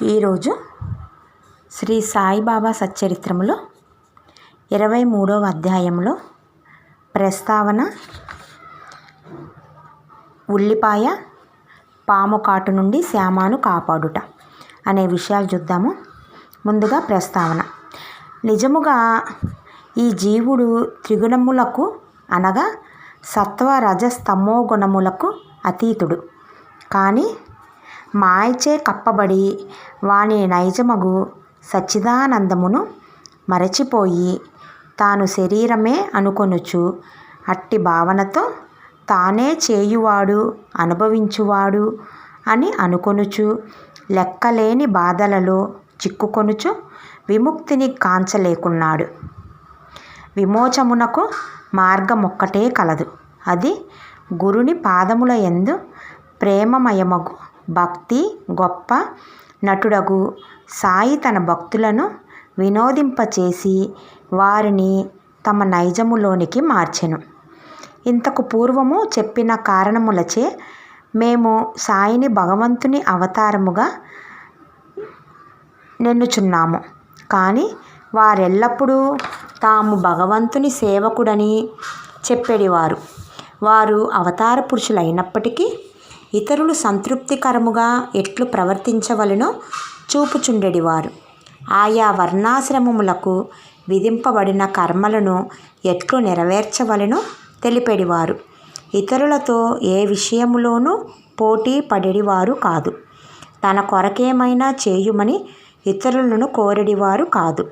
ఈరోజు శ్రీ సాయిబాబా సచ్చరిత్రములో 23వ అధ్యాయంలో ప్రస్తావన ఉల్లిపాయ పాము కాటు నుండి శ్యామాను కాపాడుట అనే విషయాలు చూద్దాము. ముందుగా ప్రస్తావన. నిజముగా ఈ జీవుడు త్రిగుణములకు అనగా సత్వ రజస్ తమో గుణములకు అతీతుడు. కానీ మాయచే కప్పబడి వాని నైజమగు సచ్చిదానందమును మరచిపోయి తాను శరీరమే అనుకొనుచు అట్టి భావనతో తానే చేయువాడు అనుభవించువాడు అని అనుకొనుచు లెక్కలేని బాధలలో చిక్కుకొనుచు విముక్తిని కాంచలేకున్నాడు. విమోచమునకు మార్గమొక్కటే కలదు. అది గురుని పాదముల యందు ప్రేమమయమగు భక్తి. గొప్ప నటుడగు సాయి తన భక్తులను వినోదింపచేసి వారిని తమ నైజములోనికి మార్చెను. ఇంతకు పూర్వము చెప్పిన కారణములచే మేము సాయిని భగవంతుని అవతారముగా నెన్నుచున్నాము. కానీ వారెల్లప్పుడూ తాము భగవంతుని సేవకుడని చెప్పేడివారు. వారు అవతార పురుషులైనప్పటికీ ఇతరులు సంతృప్తికరముగా ఎట్లు ప్రవర్తించవలెనో చూపుచుండెడివారు. ఆయా వర్ణాశ్రమములకు విధింపబడిన కర్మలను ఎట్లు నెరవేర్చవలెనో తెలిపెడివారు. ఇతరులతో ఏ విషయములోనూ పోటీ పడేడివారు కాదు. తన కొరకేమైనా చేయుమని ఇతరులను కోరెడివారు కాదు.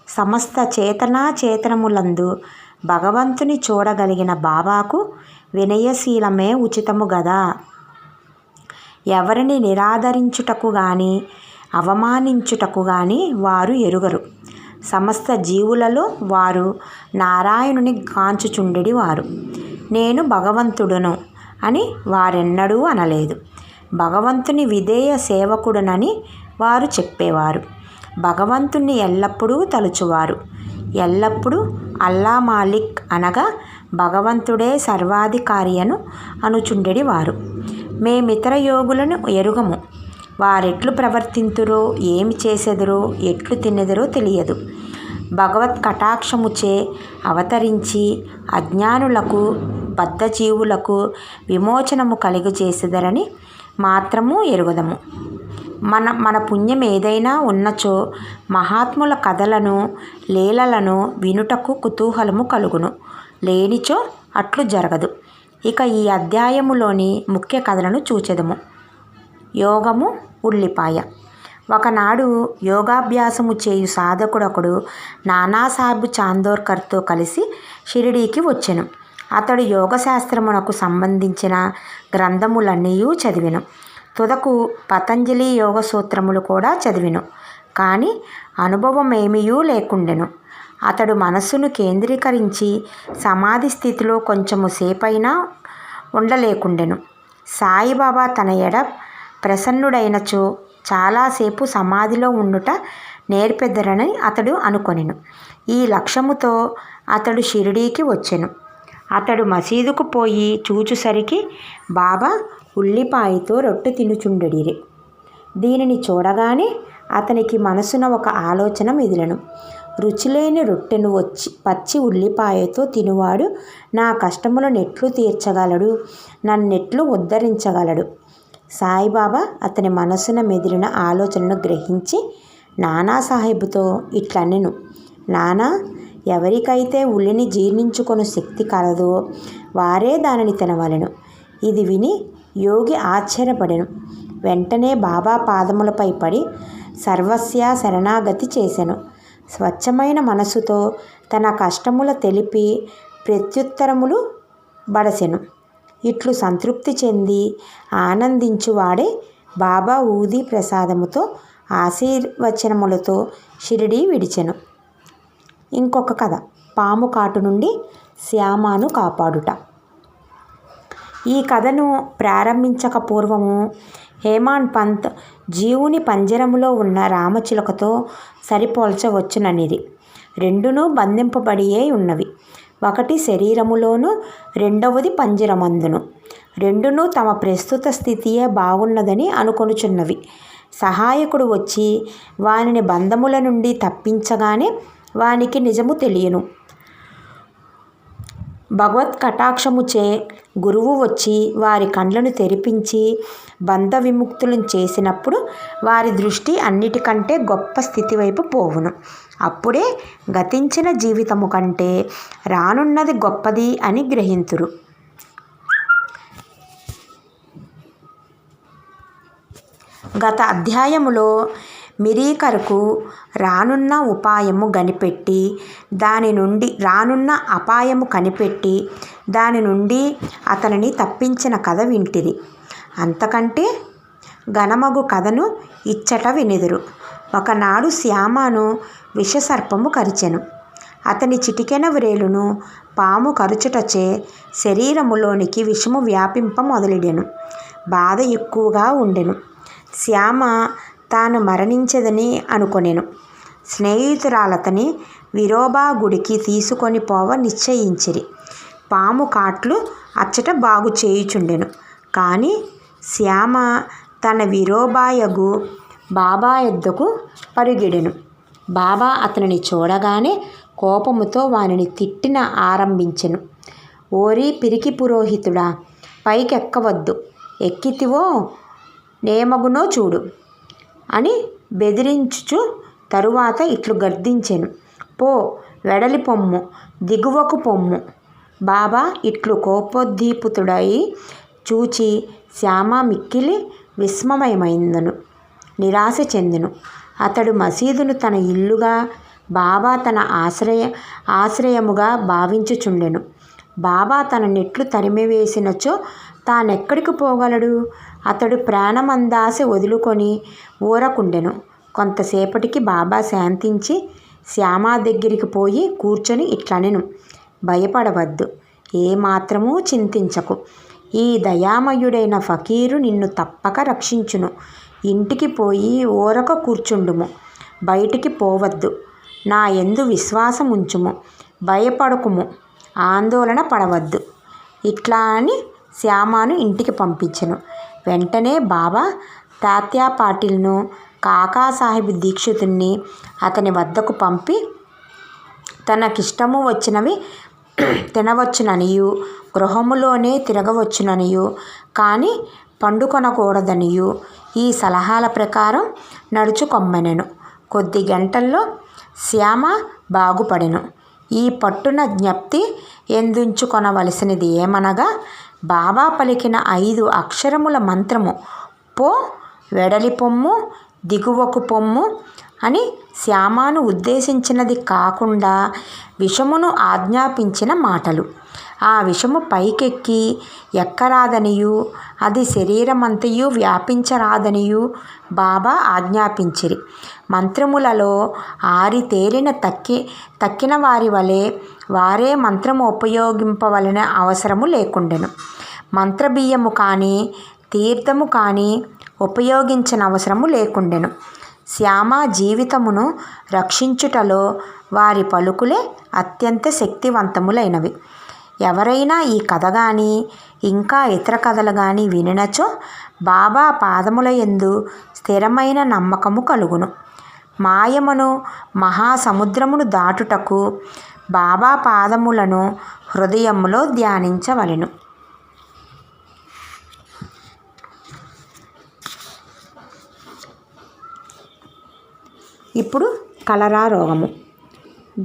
సమస్త చేతనాచేతనములందు భగవంతుని చూడగలిగిన బాబాకు వినయశీలమే ఉచితము గదా. ఎవరిని నిరాదరించుటకు గాని అవమానించుటకు గాని వారు ఎరుగరు. సమస్త జీవులలో వారు నారాయణుని గాంచుచుండెడివారు. నేను భగవంతుడును అని వారెన్నడూ అనలేదు. భగవంతుని విధేయ సేవకుడునని వారు చెప్పేవారు. భగవంతుణ్ణి ఎల్లప్పుడూ తలుచువారు. ఎల్లప్పుడూ అల్లా మాలిక్ అనగా భగవంతుడే సర్వాధికారి అను అనుచుండెడివారు. మేమితర యోగులను ఎరుగము. వారెట్లు ప్రవర్తింతురో ఏమి చేసెదరో ఎట్లు తినెదరో తెలియదు. భగవత్ కటాక్షముచే అవతరించి అజ్ఞానులకు బద్ధజీవులకు విమోచనము కలుగజేసెదరని మాత్రము ఎరుగదము. మన పుణ్యం ఏదైనా ఉన్నచో మహాత్ముల కథలను లీలలను వినుటకు కుతూహలము కలుగును. లేనిచో అట్లు జరగదు. ఇక ఈ అధ్యాయములోని ముఖ్య కథలను చూచెదము. యోగము ఉల్లిపాయ. ఒకనాడు యోగాభ్యాసము చేయు సాధకుడొకడు నానాసాహెబ్ చాందోర్కర్తో కలిసి షిరిడీకి వచ్చెను. అతడు యోగశాస్త్రమునకు సంబంధించిన గ్రంథములన్నీ చదివెను. తుదకు పతంజలి యోగ సూత్రములు కూడా చదివెను. కానీ అనుభవమేమీయూ లేకుండెను. అతడు మనస్సును కేంద్రీకరించి సమాధి స్థితిలో కొంచెము సేపైనా ఉండలేకుండెను. సాయిబాబా తన ఎడ ప్రసన్నుడైనచో చాలాసేపు సమాధిలో ఉండుట నేర్పెదరని అతడు అనుకొనెను. ఈ లక్ష్యముతో అతడు షిరిడీకి వచ్చెను. అతడు మసీదుకు పోయి చూచుసరికి బాబా ఉల్లిపాయతో రొట్టె తినుచుండెడిరి. దీనిని చూడగానే అతనికి మనసున ఒక ఆలోచన మెదిలెను. రుచిలేని రొట్టెను పచ్చి ఉల్లిపాయతో తినువాడు నా కష్టములను ఎట్లు తీర్చగలడు, నన్నెట్లు ఉద్ధరించగలడు. సాయిబాబా అతని మనసున మెదిలిన ఆలోచనను గ్రహించి నానాసాహెబుతో ఇట్లనెను. నానా, ఎవరికైతే ఉల్లిని జీర్ణించుకొను శక్తి కలదో వారే దానిని తినవలెను. ఇది విని యోగి ఆశ్చర్యపడెను. వెంటనే బాబా పాదములపై పడి సర్వస్య శరణాగతి చేసెను. స్వచ్ఛమైన మనసుతో తన కష్టముల తెలిపి ప్రత్యుత్తరములు బడసెను. ఇట్లు సంతృప్తి చెంది ఆనందించువాడే బాబా ఊది ప్రసాదముతో ఆశీర్వచనములతో షిరిడీ విడిచెను. ఇంకొక కథ. పాము కాటు నుండి శ్యామాను కాపాడుట. ఈ కథను ప్రారంభించక పూర్వము హేమాడ్ పంత్ జీవుని పంజరములో ఉన్న రామచిలుకతో సరిపోల్చవచ్చుననిది. రెండునూ బంధింపబడియే ఉన్నవి. ఒకటి శరీరములోను, రెండవది పంజరమందును. రెండునూ తమ ప్రస్తుత స్థితియే బాగున్నదని అనుకొనుచున్నవి. సహాయకుడు వచ్చి వానిని బంధముల నుండి తప్పించగానే వానికి నిజము తెలియను. భగవత్ కటాక్షముచే గురువు వచ్చి వారి కండ్లను తెరిపించి బంధ విముక్తులను చేసినప్పుడు వారి దృష్టి అన్నిటికంటే గొప్ప స్థితి వైపు పోవును. అప్పుడే గతించిన జీవితము కంటే రానున్నది గొప్పది అని గ్రహింతురు. గత అధ్యాయములో మిరీకరుకు రానున్న ఉపాయము కనిపెట్టి రానున్న అపాయము కనిపెట్టి దాని నుండి అతనిని తప్పించిన కథ వింటిరి. అంతకంటే ఘనమగు కథను ఇచ్చట వినిదురు. ఒకనాడు శ్యామను విషసర్పము కరిచెను. అతని చిటికెన వ్రేలును పాము కరుచుటచే శరీరములోనికి విషము వ్యాపింప మొదలెడెను. బాధ ఎక్కువగా ఉండెను. శ్యామ తాను మరణించదని అనుకొనెను. స్నేహితురాలతని విరోబా గుడికి తీసుకొని పోవ నిశ్చయించిరి. పాము కాట్లు అచ్చట బాగు చేయుచుండెను. కానీ శ్యామ తన విరోబాయగు బాబా యొద్దకు పరుగెడెను. బాబా అతనిని చూడగానే కోపముతో వానిని తిట్టిన ఆరంభించెను. ఓరి పిరికి పురోహితుడా, పైకెక్కవద్దు, ఎక్కితివో నేమగునో చూడు అని బెదిరించుచు తరువాత ఇట్లు గర్దించెను. పో, వెడలి పొమ్ము, దిగువకు పొమ్ము. బాబా ఇట్లు కోపోద్దీపితుడై చూచి శ్యామ మిక్కిలి విస్మయమైందను, నిరాశ చెందెను. అతడు మసీదును తన ఇల్లుగా, బాబా తన ఆశ్రయముగా భావించుచుండెను. బాబా తన నెట్లు తరిమివేసినచో తానెక్కడికి పోగలడు? అతడు ప్రాణమందాశ వదులుకొని ఊరకుండెను. కొంతసేపటికి బాబా శాంతించి శ్యామ దగ్గరికి పోయి కూర్చొని ఇట్లనెను. భయపడవద్దు, ఏమాత్రమూ చింతించకు. ఈ దయామయుడైన ఫకీరు నిన్ను తప్పక రక్షించును. ఇంటికి పోయి ఊరక కూర్చుండుము, బయటికి పోవద్దు. నా యందు విశ్వాసం ఉంచుము, భయపడకుము, ఆందోళన పడవద్దు. ఇట్లా అని శ్యామను ఇంటికి పంపించెను. వెంటనే బాబా తాత్యా పాటిల్ను, కాకాసాహెబ్ దీక్షితుణ్ణి అతని వద్దకు పంపి తనకిష్టము వచ్చినవి తినవచ్చుననియు, గృహములోనే తిరగవచ్చుననియు, కానీ పండుకొనకూడదనియు ఈ సలహాల ప్రకారం నడుచుకొమ్మనెను. కొద్ది గంటల్లో శ్యామ బాగుపడెను. ఈ పట్టున జ్ఞప్తి ఎందుంచుకొనవలసినది ఏమనగా, బాబా పలికిన 5 అక్షరముల మంత్రము పో, వెడలి పొమ్ము, దిగువకు పొమ్ము అని శ్యామను ఉద్దేశించినది కాకుండా విషమును ఆజ్ఞాపించిన మాటలు. ఆ విషము పైకెక్కి ఎక్కరాదనియు, అది శరీరమంతయు వ్యాపించరాదనియు బాబా ఆజ్ఞాపించిరి. మంత్రములలో ఆరితేరిన తక్కిన వారి వలె వారే మంత్రము ఉపయోగింపవలన అవసరము లేకుండెను. మంత్రబియ్యము కానీ తీర్థము కానీ ఉపయోగించనవసరము లేకుండెను. శ్యామ జీవితమును రక్షించుటలో వారి పలుకులే అత్యంత శక్తివంతములైనవి. ఎవరైనా ఈ కథ కానీ ఇంకా ఇతర కథలు కానీ వినినచో బాబా పాదముల యందు స్థిరమైన నమ్మకము కలుగును. మాయమును మహాసముద్రమును దాటుటకు బాబా పాదములను హృదయములో ధ్యానించవలెను. ఇప్పుడు కలరా రోగము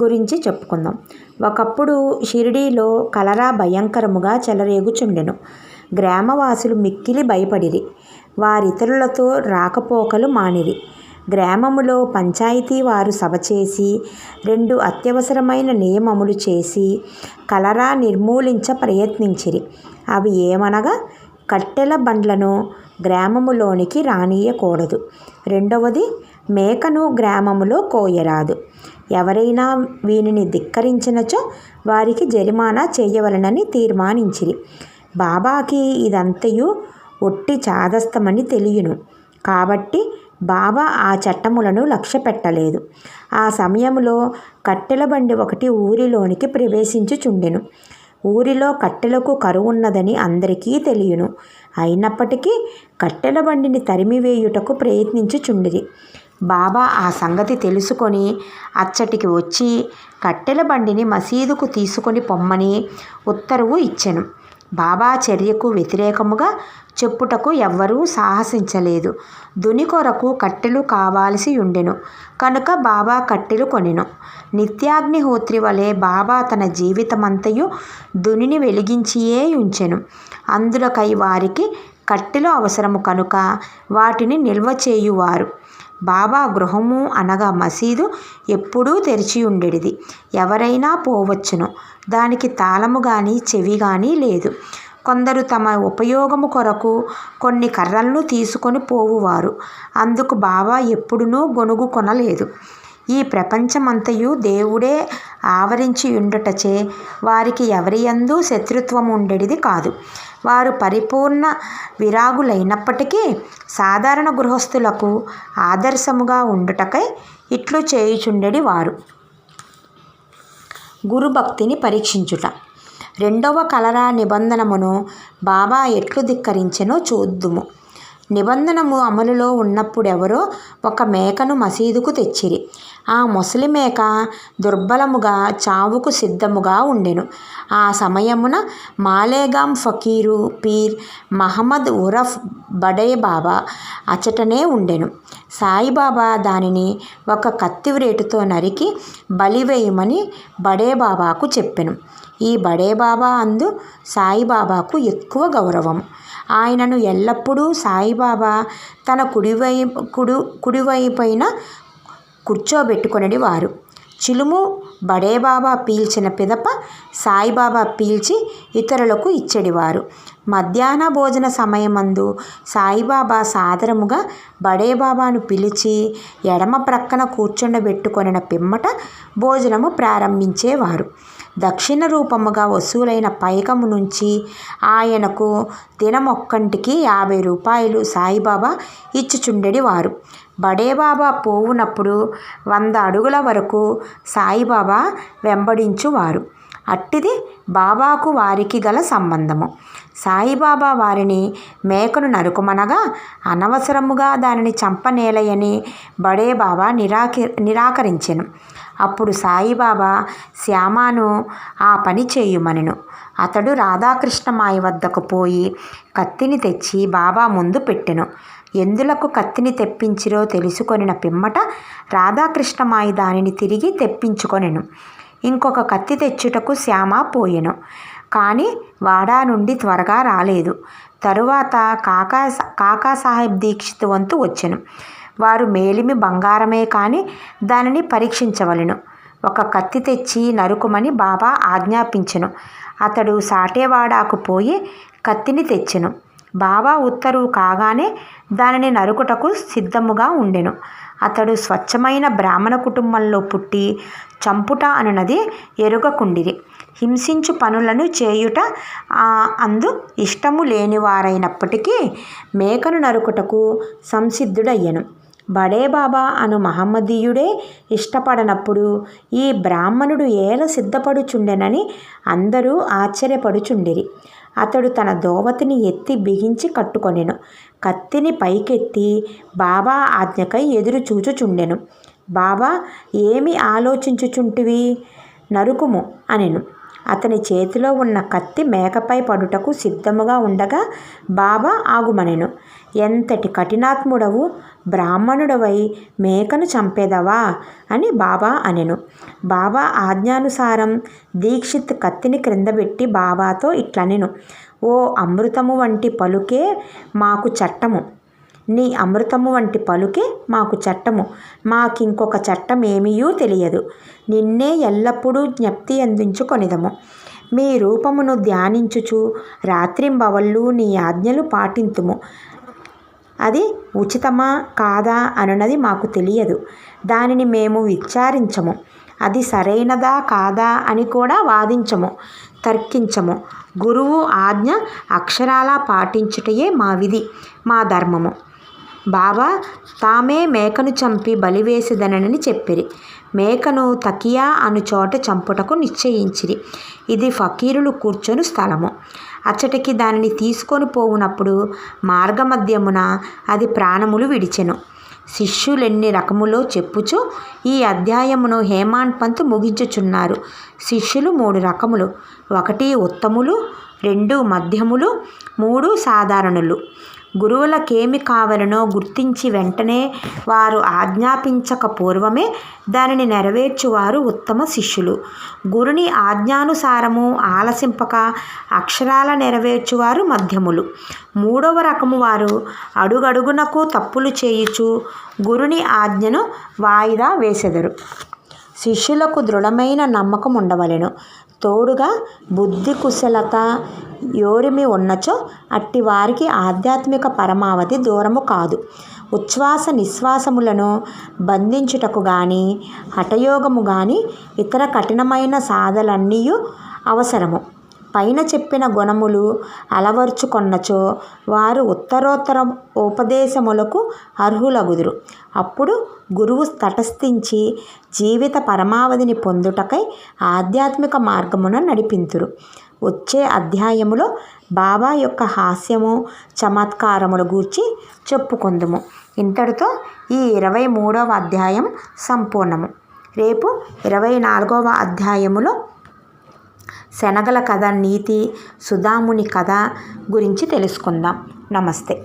గురించి చెప్పుకుందాం. ఒకప్పుడు షిరిడీలో కలరా భయంకరముగా చెలరేగుచుండెను. గ్రామవాసులు మిక్కిలి భయపడిరి. వారితరులతో రాకపోకలు మానిరి. గ్రామములో పంచాయతీ వారు సభ చేసి 2 అత్యవసరమైన నియమములు చేసి కలరా నిర్మూలించ ప్రయత్నించిరి. అవి ఏమనగా, కట్టెల బండ్లను గ్రామములోనికి రానియకూడదు. రెండవది, మేకను గ్రామములో కోయరాదు. ఎవరైనా వీనిని ధిక్కరించినచో వారికి జరిమానా చేయవలెనని తీర్మానించిరి. బాబాకి ఇదంతయు ఒట్టి చాదస్తమని తెలియను. కాబట్టి బాబా ఆ చట్టములను లక్ష్యపెట్టలేదు. ఆ సమయంలో కట్టెల బండి ఒకటి ఊరిలోనికి ప్రవేశించుచుండెను. ఊరిలో కట్టెలకు కరువున్నదని అందరికీ తెలియను. అయినప్పటికీ కట్టెల బండిని తరిమివేయుటకు ప్రయత్నించుచుండిరి. బాబా ఆ సంగతి తెలుసుకొని అచ్చటికి వచ్చి కట్టెల బండిని మసీదుకు తీసుకొని పొమ్మని ఉత్తర్వు ఇచ్చెను. బాబా చర్యకు వ్యతిరేకముగా చెప్పుటకు ఎవ్వరూ సాహసించలేదు. దుని కొరకు కట్టెలు కావాల్సి ఉండెను కనుక బాబా కట్టెలు కొనెను. నిత్యాగ్నిహోత్రి వలె బాబా తన జీవితమంతయు దునిని వెలిగించియే ఉంచెను. అందులకై వారికి కట్టెలు అవసరము కనుక వాటిని నిల్వ చేయువారు. బాబా గృహము అనగా మసీదు ఎప్పుడూ తెరిచి ఉండేది. ఎవరైనా పోవచ్చును. దానికి తాళము కానీ చెవి కానీ లేదు. కొందరు తమ ఉపయోగము కొరకు కొన్ని కర్రలను తీసుకొని పోవువారు. అందుకు బాబా ఎప్పుడునూ గొనుగు కొనలేదు. ఈ ప్రపంచమంతయు దేవుడే ఆవరించి ఉండుటచే వారికి ఎవరియందు శత్రుత్వం ఉండేది కాదు. వారు పరిపూర్ణ విరాగులైనప్పటికీ సాధారణ గృహస్థులకు ఆదర్శముగా ఉండుటకై ఇట్లు చేయుచుండెడి వారు. గురుభక్తిని పరీక్షించుట. రెండవ కలరా నిబంధనమును బాబా ఎట్లు ధిక్కరించెనో చూద్దుము. నిబంధనము అమలులో ఉన్నప్పుడెవరో ఒక మేకను మసీదుకు తెచ్చిరి. ఆ ముసలి మేక దుర్బలముగా చావుకు సిద్ధముగా ఉండెను. ఆ సమయమున మాలేగాం ఫకీరు పీర్ మహమ్మద్ ఉరఫ్ బడే బాబా అచటనే ఉండెను. సాయిబాబా దానిని ఒక కత్తివ్రేటుతో నరికి బలివేయమని బడే బాబాకు చెప్పెను. ఈ బడే బాబా అందు సాయిబాబాకు ఎక్కువ గౌరవం. ఆయనను ఎల్లప్పుడూ సాయిబాబా తన కుడివైపైన కూర్చోబెట్టుకొనడి వారు. చిలుము బడేబాబా పీల్చిన పిదప సాయిబాబా పీల్చి ఇతరులకు ఇచ్చెడివారు. మధ్యాహ్న భోజన సమయమందు సాయిబాబా సాదరముగా బడేబాబాను పిలిచి ఎడమ ప్రక్కన కూర్చుండబెట్టుకొనిన పిమ్మట భోజనము ప్రారంభించేవారు. దక్షిణ రూపముగా వసూలైన పైకము నుంచి ఆయనకు దినమొక్కంటికి 50 రూపాయలు సాయిబాబా ఇచ్చుచుండెడివారు. బడేబాబా పోవునప్పుడు 100 అడుగుల వరకు సాయిబాబా వెంబడించువారు. అట్టిది బాబాకు వారికి గల సంబంధము. సాయిబాబా వారిని మేకను నరుకుమనగా అనవసరముగా దానిని చంపనేలయని బడేబాబా నిరాకరించెను. అప్పుడు సాయిబాబా శ్యామాను ఆ పని చేయుమనెను. అతడు రాధాకృష్ణమాయి వద్దకు పోయి కత్తిని తెచ్చి బాబా ముందు పెట్టెను. ఎందులకు కత్తిని తెప్పించిరో తెలుసుకొనిన పిమ్మట రాధాకృష్ణమాయి దానిని తిరిగి తెప్పించుకొనెను. ఇంకొక కత్తి తెచ్చుటకు శ్యామ పోయెను. కానీ వాడా నుండి త్వరగా రాలేదు. తరువాత కాకాసాహెబ్ దీక్షిత్ వంతు వచ్చెను. వారు మేలిమి బంగారమే కానీ దానిని పరీక్షించవలెను. ఒక కత్తి తెచ్చి నరుకుమని బాబా ఆజ్ఞాపించెను. అతడు సాటేవాడాకు పోయి కత్తిని తెచ్చెను. బాబా ఉత్తర్వు కాగానే దానిని నరుకుటకు సిద్ధముగా ఉండెను. అతడు స్వచ్ఛమైన బ్రాహ్మణ కుటుంబంలో పుట్టి చంపుట అనున్నది ఎరుగకుండిరి. హింసించు పనులను చేయుట అందు ఇష్టము లేనివారైనప్పటికీ మేకను నరుకుటకు సంసిద్ధుడయ్యను. బడేబాబా అను మహమ్మదీయుడే ఇష్టపడనప్పుడు ఈ బ్రాహ్మణుడు ఏల సిద్ధపడుచుండెనని అందరూ ఆశ్చర్యపడుచుండిరి. అతడు తన దోవతిని ఎత్తి బిగించి కట్టుకొనెను. కత్తిని పైకెత్తి బాబా ఆజ్ఞకై ఎదురు చూచుచుండెను. బాబా ఏమి ఆలోచించుచుంటివి? నరుకుము అనెను. అతని చేతిలో ఉన్న కత్తి మేకపై పడుటకు సిద్ధముగా ఉండగా బాబా ఆగుమనెను. ఎంతటి కఠినాత్ముడవు! బ్రాహ్మణుడవై మేకను చంపేదవా అని బాబా అనెను. బాబా ఆజ్ఞానుసారం దీక్షిత్ కత్తిని క్రిందబెట్టి బాబాతో ఇట్లనెను. ఓ అమృతము వంటి పలుకే మాకు చట్టము. నీ అమృతము వంటి పలుకే మాకు చట్టము. మాకింకొక చట్టమేమీయూ తెలియదు. నిన్నే ఎల్లప్పుడూ జ్ఞప్తి అందించుకొనిదము. మీ రూపమును ధ్యానించుచు రాత్రింబవళ్ళు నీ ఆజ్ఞలు పాటింతుము. అది ఉచితమా కాదా అనున్నది మాకు తెలియదు. దానిని మేము విచారించము. అది సరైనదా కాదా అని కూడా వాదించము, తర్కించము. గురువు ఆజ్ఞ అక్షరాలా పాటించుటయే మా విధి, మా ధర్మము. బాబా తామే మేకను చంపి బలివేసిదనని చెప్పిరి. మేకను తకియా అను చోట చంపుటకు నిశ్చయించిరి. ఇది ఫకీరులు కూర్చొని స్థలము. అచ్చటికి దానిని తీసుకొని పోవునప్పుడు మార్గమధ్యమున అది ప్రాణములు విడిచెను. శిష్యులెన్ని రకములో చెప్పుచు ఈ అధ్యాయమును హేమాడ్ పంత్ ముగించుచున్నారు. శిష్యులు 3 రకములు. 1 ఉత్తములు, 2 మధ్యములు, 3 సాధారణులు. గురువులకేమి కావలనో గుర్తించి వెంటనే వారు ఆజ్ఞాపించక పూర్వమే దానిని నెరవేర్చువారు ఉత్తమ శిష్యులు. గురుని ఆజ్ఞానుసారము ఆలసింపక అక్షరాల నెరవేర్చువారు మధ్యములు. 3వ రకము వారు అడుగడుగునకు తప్పులు చేయుచు గురుని ఆజ్ఞను వాయిదా వేసెదరు. శిష్యులకు దృఢమైన నమ్మకం ఉండవలెను. తోడుగా బుద్ధి కుశలత యోరిమి ఉన్నచో అట్టి వారికి ఆధ్యాత్మిక పరమావధి దూరము కాదు. ఉచ్ఛ్వాస నిశ్వాసములను బంధించుటకు గాని హఠయోగము గాని ఇతర కఠినమైన సాధనలన్నీయు అవసరము. పైన చెప్పిన గుణములు అలవర్చుకొన్నచో వారు ఉత్తరోత్తర ఉపదేశములకు అర్హులగుదురు. అప్పుడు గురువు తటస్థించి జీవిత పరమావధిని పొందుటకై ఆధ్యాత్మిక మార్గమున నడిపింతురు. వచ్చే అధ్యాయములో బాబా యొక్క హాస్యము చమత్కారముల గూర్చి చెప్పుకొందుము. ఇంతటితో ఈ 23వ అధ్యాయం సంపూర్ణము. రేపు 24వ అధ్యాయములో శనగల కథ, నీతి, సుధాముని కథ గురించి తెలుసుకుందాం. నమస్తే.